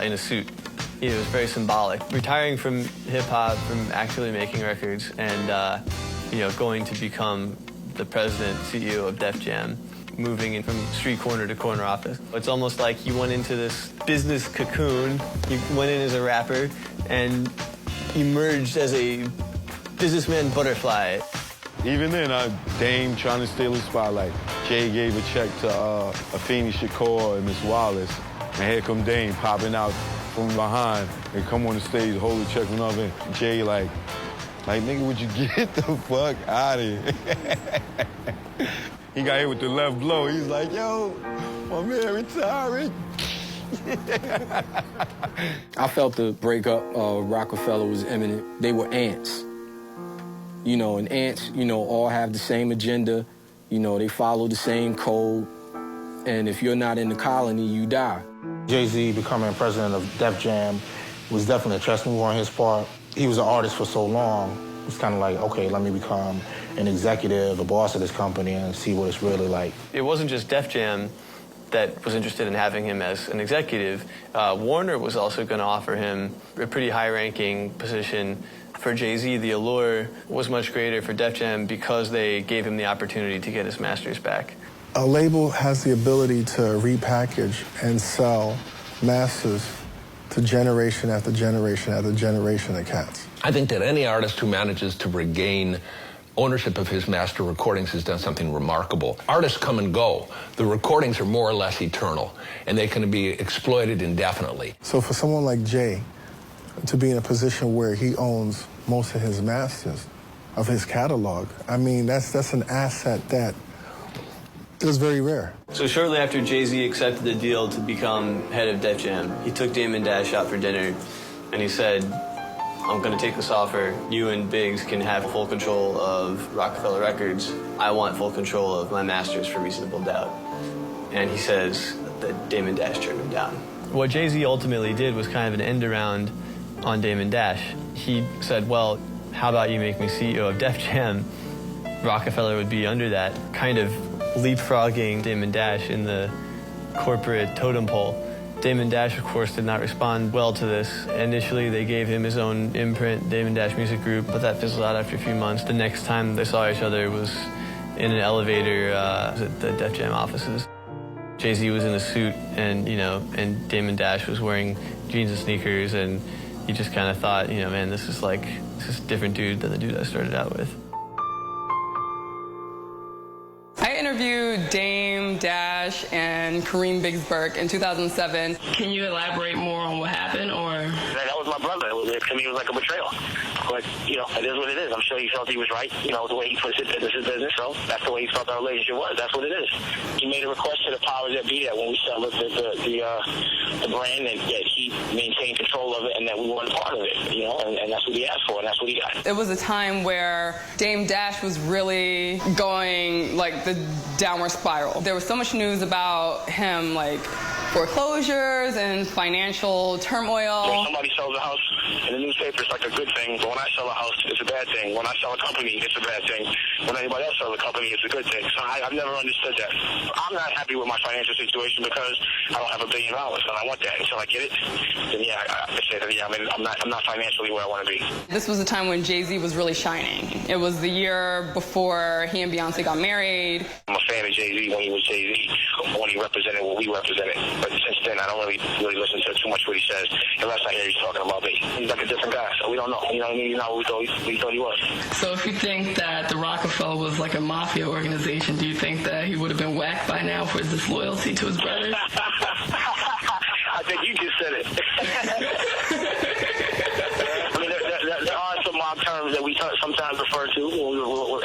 in a suit. It was very symbolic. Retiring from hip-hop, from actually making records, and you know, going to become the president, CEO of Def Jam, moving in from street corner to corner office. It's almost like you went into this business cocoon, you went in as a rapper, and emerged as a businessman butterfly. Even then, Dame trying to steal his spotlight. Jay gave a check to Afeni Shakur and Miss Wallace, and here come Dame popping out from behind and come on the stage, hold the check from up in. Jay like, nigga, would you get the fuck out of here? He got hit with the left blow. He's like, yo, my man retiring. I felt the breakup of Roc-A-Fella was imminent. They were ants. You know, and ants, you know, all have the same agenda. You know, they follow the same code. And if you're not in the colony, you die. Jay-Z becoming president of Def Jam was definitely a chess move on his part. He was an artist for so long. It's kind of like, okay, let me become an executive, a boss of this company, and see what it's really like. It wasn't just Def Jam that was interested in having him as an executive. Warner was also going to offer him a pretty high-ranking position. For Jay-Z, the allure was much greater for Def Jam because they gave him the opportunity to get his masters back. A label has the ability to repackage and sell masters to generation after generation after generation of cats. I think that any artist who manages to regain ownership of his master recordings has done something remarkable. Artists come and go. The recordings are more or less eternal, and they can be exploited indefinitely. So for someone like Jay to be in a position where he owns most of his masters of his catalog, I mean, that's an asset that is very rare. So shortly after Jay-Z accepted the deal to become head of Def Jam, he took Damon Dash out for dinner, and he said, I'm going to take this offer. You and Biggs can have full control of Roc-A-Fella Records. I want full control of my masters for Reasonable Doubt. And he says that Damon Dash turned him down. What Jay-Z ultimately did was kind of an end around on Damon Dash. He said, well, how about you make me CEO of Def Jam? Roc-A-Fella would be under that, kind of leapfrogging Damon Dash in the corporate totem pole. Damon Dash, of course, did not respond well to this. Initially, they gave him his own imprint, Damon Dash Music Group, but that fizzled out after a few months. The next time they saw each other was in an elevator at the Def Jam offices. Jay-Z was in a suit, and and Damon Dash was wearing jeans and sneakers, and he just kind of thought, man, this is a different dude than the dude I started out with. I interviewed Dame Dash and Kareem Biggs Burke in 2007. Can you elaborate more on what happened, or? That was my brother. To me, it was like a betrayal. But, you know, it is what it is. I'm sure he felt he was right, you know, the way he puts it, this is business, so that's the way he felt our relationship was. That's what it is. He made a request to the powers that be that when we sell the brand, and that he maintained control of it and that we weren't a part of it, you know, and that's what he asked for, and that's what he got. It was a time where Dame Dash was really going, like, the downward spiral. There was so much news about him, like, foreclosures and financial turmoil. When somebody sells a house in the newspaper, it's like a good thing, but when I sell a house, it's a bad thing. When I sell a company, it's a bad thing. When anybody else sells a company, it's a good thing. So I've never understood that. I'm not happy with my financial situation because I don't have $1 billion, and I want that. Until I get it, then yeah, I say that, yeah, I mean, I'm not financially where I want to be. This was a time when Jay-Z was really shining. It was the year before he and Beyonce got married. I'm a fan of Jay-Z when he was Jay-Z, when he represented what we represented. But since then, I don't really listen to too much what he says, unless I hear he's talking about me. He's like a different guy, so we don't know. You know what I mean? He's not what we thought he was. So if you think that the Roc-A-Fella was like a mafia organization, do you think that he would have been whacked by now for his disloyalty to his brothers? I think you just said it. I mean, there are some mob terms that we sometimes refer to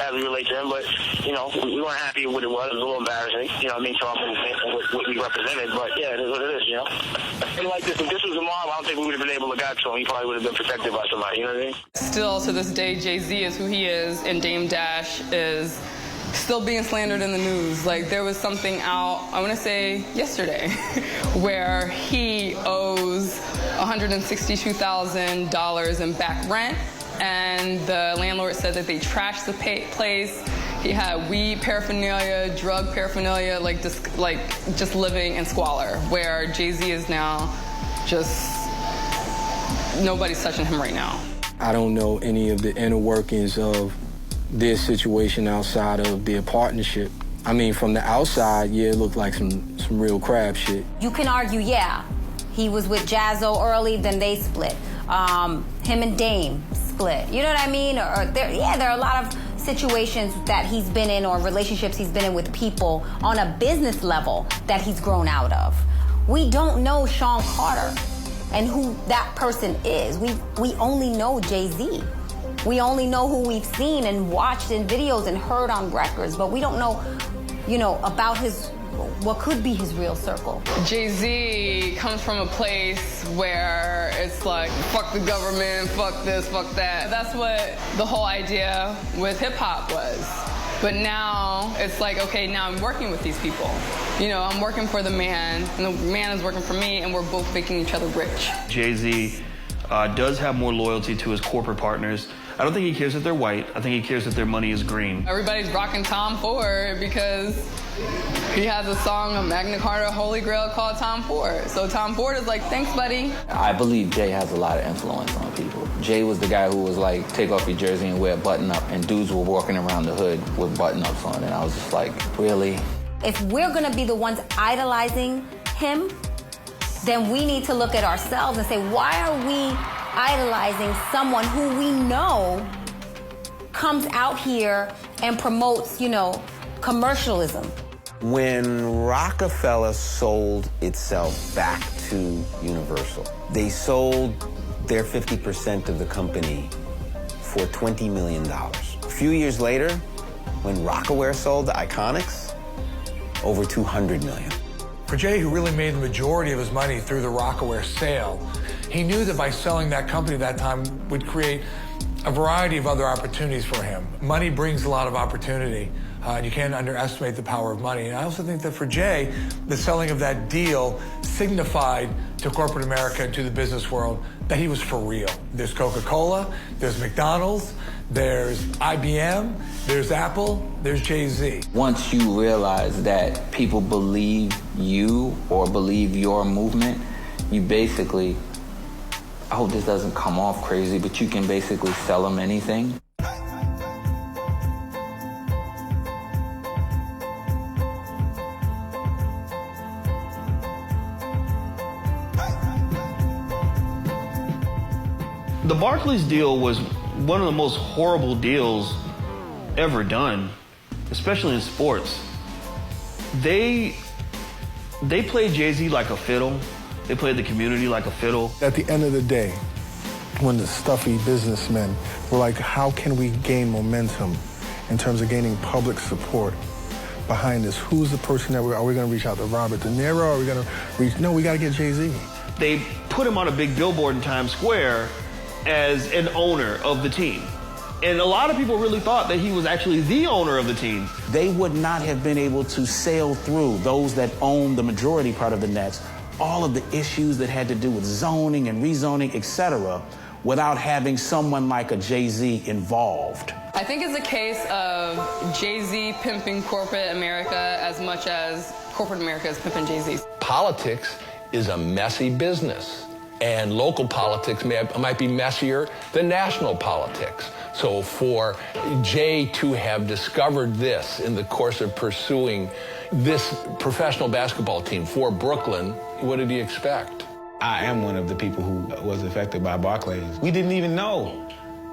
as we relate to him, but, you know, we weren't happy with what it was. It was a little embarrassing, you know what I mean, to our movement and what we represented, but yeah, it is what it is, you know. And like this, if this was a mob, I don't think we would have been able to get to him. He probably would have been protected by somebody, you know what I mean? Still, to this day, Jay-Z is who he is, and Dame Dash is still being slandered in the news. Like, there was something out, I want to say yesterday, where he owes $162,000 in back rent, and the landlord said that they trashed the place. He had weed paraphernalia, drug paraphernalia, like just living in squalor, where Jay-Z is now just, nobody's touching him right now. I don't know any of the inner workings of their situation outside of their partnership. I mean, from the outside, yeah, it looked like some real crab shit. You can argue, yeah, he was with Jazzo early, then they split. Him and Dame split. You know what I mean? There are a lot of situations that he's been in, or relationships he's been in with people on a business level that he's grown out of. We don't know Sean Carter and who that person is. We only know Jay-Z. We only know who we've seen and watched in videos and heard on records, but we don't know, you know, about what could be his real circle. Jay-Z comes from a place where it's like, fuck the government, fuck this, fuck that. That's what the whole idea with hip-hop was. But now it's like, okay, now I'm working with these people. You know, I'm working for the man, and the man is working for me, and we're both making each other rich. Jay-Z does have more loyalty to his corporate partners. I don't think he cares if they're white. I think he cares if their money is green. Everybody's rocking Tom Ford because he has a song, a Magna Carta Holy Grail called Tom Ford. So Tom Ford is like, thanks, buddy. I believe Jay has a lot of influence on people. Jay was the guy who was like, take off your jersey and wear a button up, and dudes were walking around the hood with button ups on, and I was just like, really? If we're gonna be the ones idolizing him, then we need to look at ourselves and say, why are we idolizing someone who we know comes out here and promotes, you know, commercialism? When Roc-A-Fella sold itself back to Universal, they sold their 50% of the company for $20 million. A few years later, when Roc-A-Wear sold to Iconics, over $200 million. For Jay, who really made the majority of his money through the Roc-A-Wear sale, he knew that by selling that company that time would create a variety of other opportunities for him. Money brings a lot of opportunity, and you can't underestimate the power of money. And I also think that for Jay, the selling of that deal signified to corporate America and to the business world that he was for real. There's Coca-Cola, there's McDonald's, there's IBM, there's Apple, there's Jay-Z. Once you realize that people believe you or believe your movement, you basically, I hope this doesn't come off crazy, but you can basically sell them anything. The Barclays deal was one of the most horrible deals ever done, especially in sports. They played Jay-Z like a fiddle. They played the community like a fiddle. At the end of the day, when the stuffy businessmen were like, how can we gain momentum in terms of gaining public support behind this? Who's the person that are we going to reach out to? Robert De Niro? Are we going to reach? No, we got to get Jay-Z. They put him on a big billboard in Times Square as an owner of the team. And a lot of people really thought that he was actually the owner of the team. They would not have been able to sail through, those that own the majority part of the Nets, all of the issues that had to do with zoning and rezoning, etc., without having someone like a Jay-Z involved. I think it's a case of Jay-Z pimping corporate America as much as corporate America is pimping Jay-Z. Politics is a messy business, and local politics might be messier than national politics. So for Jay to have discovered this in the course of pursuing this professional basketball team for Brooklyn, what did he expect? I am one of the people who was affected by Barclays. We didn't even know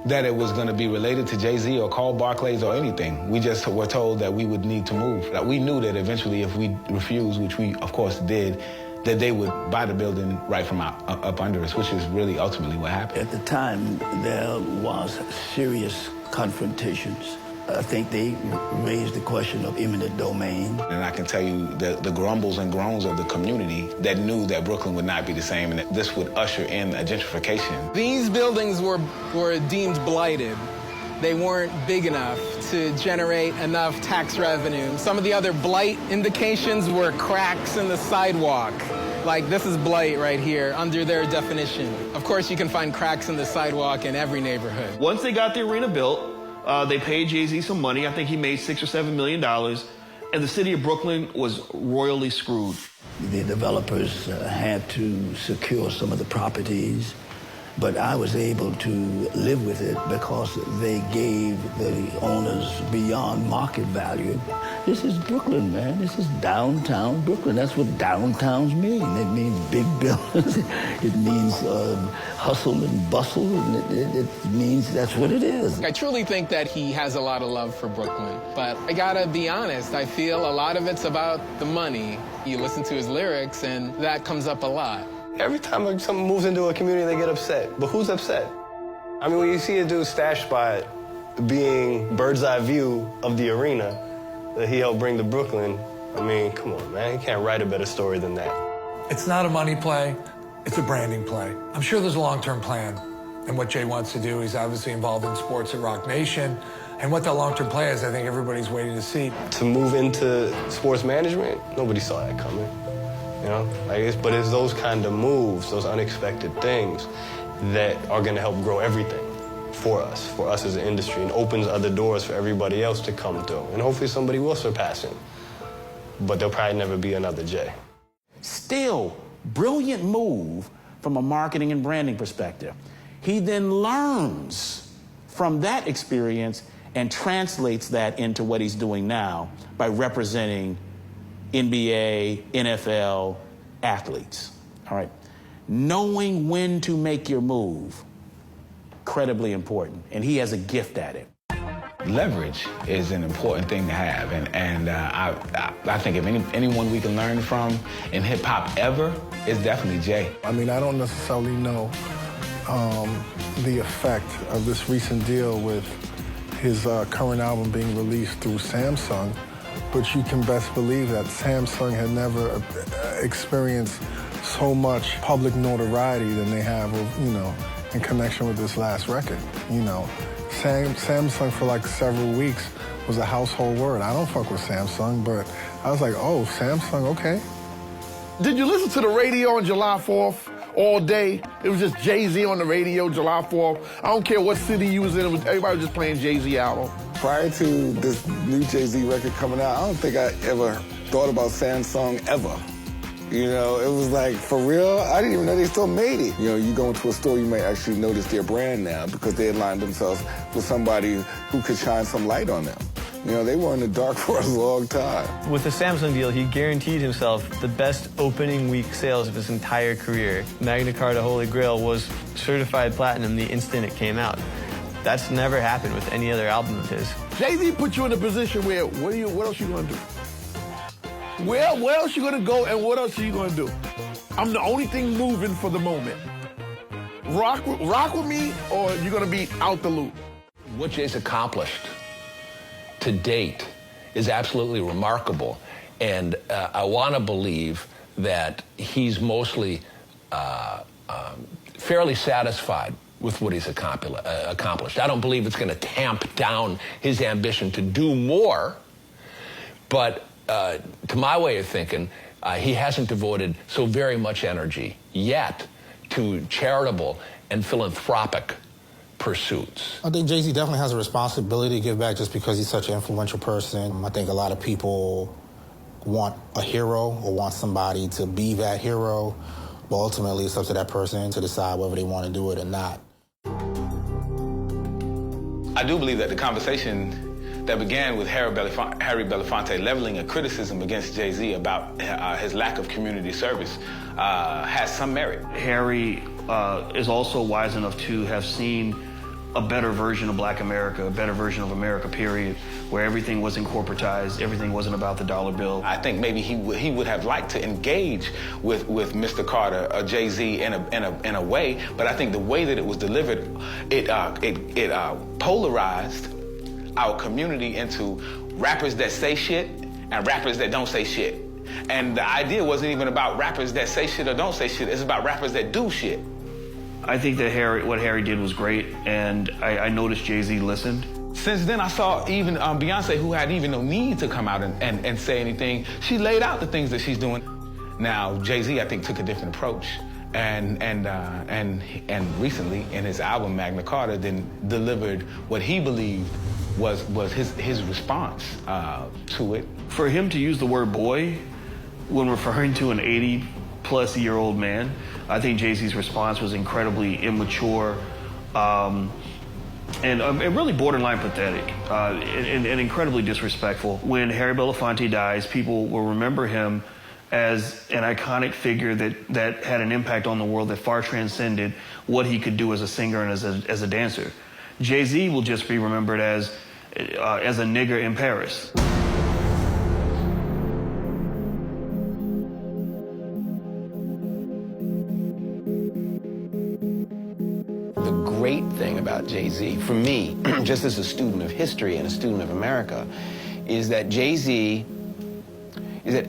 that it was going to be related to Jay-Z or called Barclays or anything. We just were told that we would need to move. That we knew that eventually if we refused, which we of course did, that they would buy the building right from up under us, which is really ultimately what happened. At the time, there was serious confrontations. I think they raised the question of eminent domain. And I can tell you the grumbles and groans of the community that knew that Brooklyn would not be the same and that this would usher in a gentrification. These buildings were deemed blighted. They weren't big enough to generate enough tax revenue. Some of the other blight indications were cracks in the sidewalk. Like, this is blight right here under their definition. Of course, you can find cracks in the sidewalk in every neighborhood. Once they got the arena built, they paid Jay-Z some money. I think he made $6 or $7 million. And the city of Brooklyn was royally screwed. The developers had to secure some of the properties, but I was able to live with it because they gave the owners beyond market value. This is Brooklyn, man. This is downtown Brooklyn. That's what downtowns mean. It means big buildings. It means hustle and bustle. And it means that's what it is. I truly think that he has a lot of love for Brooklyn. But I gotta be honest, I feel a lot of it's about the money. You listen to his lyrics, and that comes up a lot. Every time someone moves into a community, they get upset. But who's upset? I mean, when you see a dude's stash spot being bird's eye view of the arena that he helped bring to Brooklyn, I mean, come on, man. You can't write a better story than that. It's not a money play. It's a branding play. I'm sure there's a long-term plan in what Jay wants to do. He's obviously involved in sports at Roc Nation. And what that long-term play is, I think everybody's waiting to see. To move into sports management, nobody saw that coming. You know, but it's those kind of moves, those unexpected things that are going to help grow everything for us as an industry, and opens other doors for everybody else to come through. And hopefully somebody will surpass him. But there'll probably never be another Jay. Still, brilliant move from a marketing and branding perspective. He then learns from that experience and translates that into what he's doing now by representing NBA, NFL athletes, all right? Knowing when to make your move, incredibly important, and he has a gift at it. Leverage is an important thing to have, and I think if anyone we can learn from in hip-hop ever, it's definitely Jay. I mean, I don't necessarily know the effect of this recent deal with his current album being released through Samsung, but you can best believe that Samsung had never experienced so much public notoriety than they have, you know, in connection with this last record. You know, Samsung for like several weeks was a household word. I don't fuck with Samsung, but I was like, oh, Samsung, okay. Did you listen to the radio on July 4th all day? It was just Jay-Z on the radio July 4th. I don't care what city you was in, everybody was just playing Jay-Z album. Prior to this new Jay-Z record coming out, I don't think I ever thought about Samsung ever. You know, it was like, for real, I didn't even know they still made it. You know, you go into a store, you may actually notice their brand now because they aligned themselves with somebody who could shine some light on them. You know, they were in the dark for a long time. With the Samsung deal, he guaranteed himself the best opening week sales of his entire career. Magna Carta Holy Grail was certified platinum the instant it came out. That's never happened with any other album of his. Jay-Z put you in a position where, what else you gonna do? Where else you gonna go and what else are you gonna do? I'm the only thing moving for the moment. rock with me, or you're gonna be out the loop? What Jay's accomplished to date is absolutely remarkable, and I want to believe that he's mostly fairly satisfied with what he's accomplished. I don't believe it's going to tamp down his ambition to do more, but to my way of thinking, he hasn't devoted so very much energy yet to charitable and philanthropic pursuits. I think Jay-Z definitely has a responsibility to give back just because he's such an influential person. I think a lot of people want a hero or want somebody to be that hero, but ultimately it's up to that person to decide whether they want to do it or not. I do believe that the conversation that began with Harry Belafonte leveling a criticism against Jay-Z about his lack of community service has some merit. Harry is also wise enough to have seen a better version of Black America, a better version of America, period, where everything wasn't corporatized, everything wasn't about the dollar bill. I think maybe he would have liked to engage with Mr. Carter or Jay-Z in a way, but I think the way that it was delivered, it polarized our community into rappers that say shit and rappers that don't say shit. And the idea wasn't even about rappers that say shit or don't say shit, it's about rappers that do shit. I think that what Harry did was great, and I noticed Jay-Z listened. Since then, I saw even Beyonce, who had even no need to come out and say anything. She laid out the things that she's doing. Now, Jay-Z, I think, took a different approach, and recently in his album Magna Carta, then delivered what he believed was his response to it. For him to use the word boy when referring to an 80-plus-year-old man, I think Jay-Z's response was incredibly immature and really borderline pathetic and incredibly disrespectful. When Harry Belafonte dies, people will remember him as an iconic figure that had an impact on the world that far transcended what he could do as a singer and as a dancer. Jay-Z will just be remembered as a nigger in Paris. The great thing about Jay-Z, for me, just as a student of history and a student of America, is that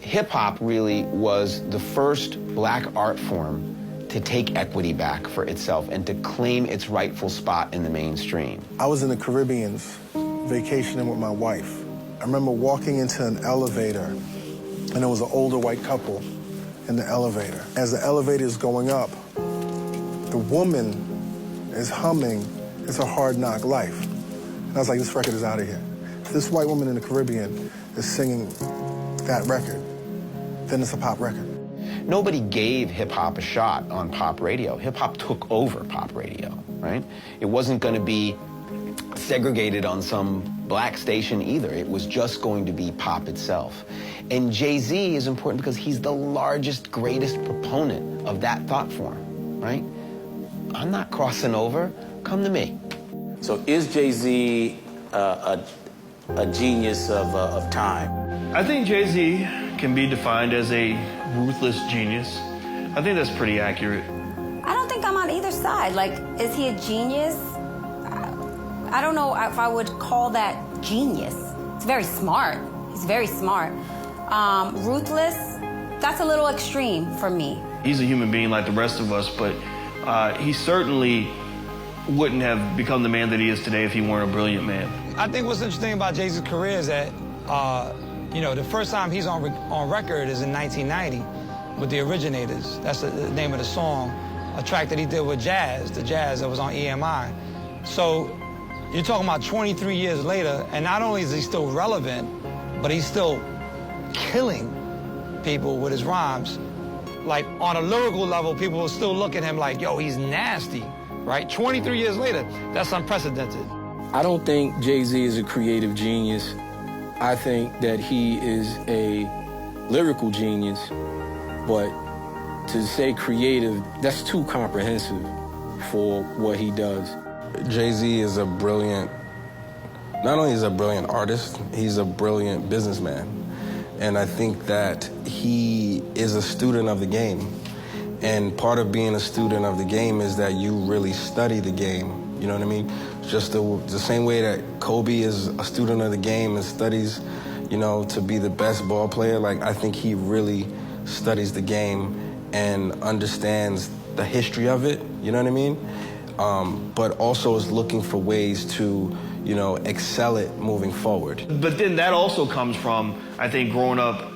hip-hop really was the first Black art form to take equity back for itself and to claim its rightful spot in the mainstream. I was in the Caribbean vacationing with my wife. I remember walking into an elevator, and there was an older white couple in the elevator. As the elevator is going up, the woman is humming It's a Hard Knock Life. And I was like, this record is out of here. If this white woman in the Caribbean is singing that record, then it's a pop record. Nobody gave hip-hop a shot on pop radio. Hip-hop took over pop radio, right? It wasn't going to be segregated on some black station either. It was just going to be pop itself. And Jay-Z is important because he's the largest, greatest proponent of that thought form, right? I'm not crossing over. Come to me. So is Jay-Z a genius of time? I think Jay-Z can be defined as a ruthless genius. I think that's pretty accurate. I don't think I'm on either side. Like, is he a genius? I don't know if I would call that genius. He's very smart. He's very smart. Ruthless, that's a little extreme for me. He's a human being like the rest of us, but he certainly wouldn't have become the man that he is today if he weren't a brilliant man. I think what's interesting about Jay-Z's career is that, you know, the first time he's on record is in 1990 with the Originators. That's the name of the song, a track that he did with Jazz, the Jazz that was on EMI. So you're talking about 23 years later, and not only is he still relevant, but he's still killing people with his rhymes. Like, on a lyrical level, people will still look at him like, yo, he's nasty, right? 23 years later, that's unprecedented. I don't think Jay-Z is a creative genius. I think that he is a lyrical genius, but to say creative, that's too comprehensive for what he does. Jay-Z is a brilliant, not only is a brilliant artist, he's a brilliant businessman. And I think that he is a student of the game. And part of being a student of the game is that you really study the game. You know what I mean? Just the same way that Kobe is a student of the game and studies, you know, to be the best ball player. Like, I think he really studies the game and understands the history of it. You know what I mean? But also is looking for ways to, you know, excel it moving forward. But then that also comes from, I think, growing up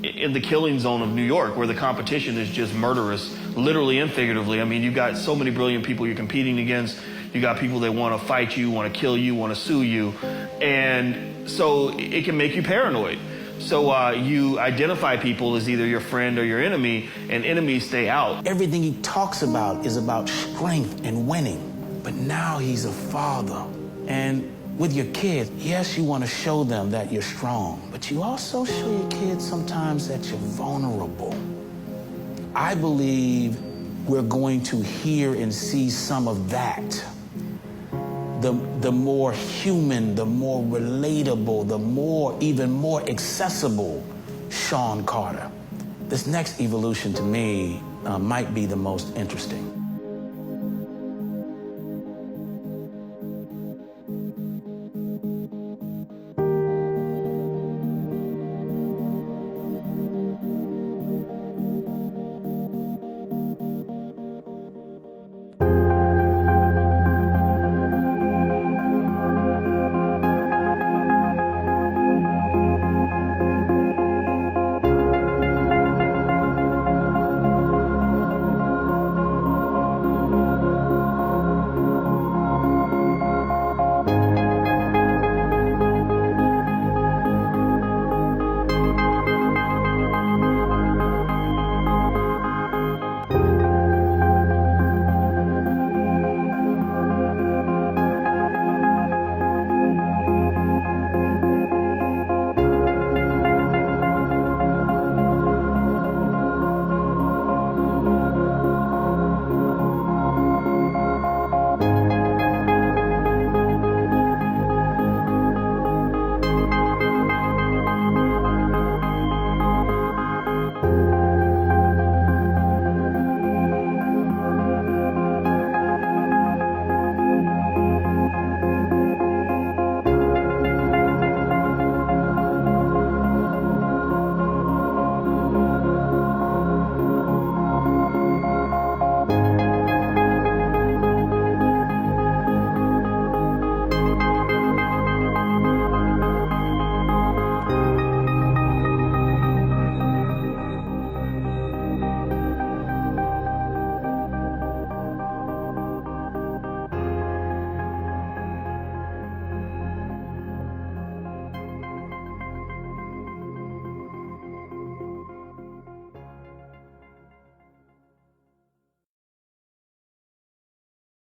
in the killing zone of New York, where the competition is just murderous, literally and figuratively. I mean, you've got so many brilliant people you're competing against. You got people that want to fight you, want to kill you, want to sue you. And so it can make you paranoid. So you identify people as either your friend or your enemy, and enemies stay out. Everything he talks about is about strength and winning. But now he's a father. And with your kids, yes, you want to show them that you're strong, but you also show your kids sometimes that you're vulnerable. I believe we're going to hear and see some of that. The more human, the more relatable, the even more accessible Sean Carter. This next evolution to me might be the most interesting.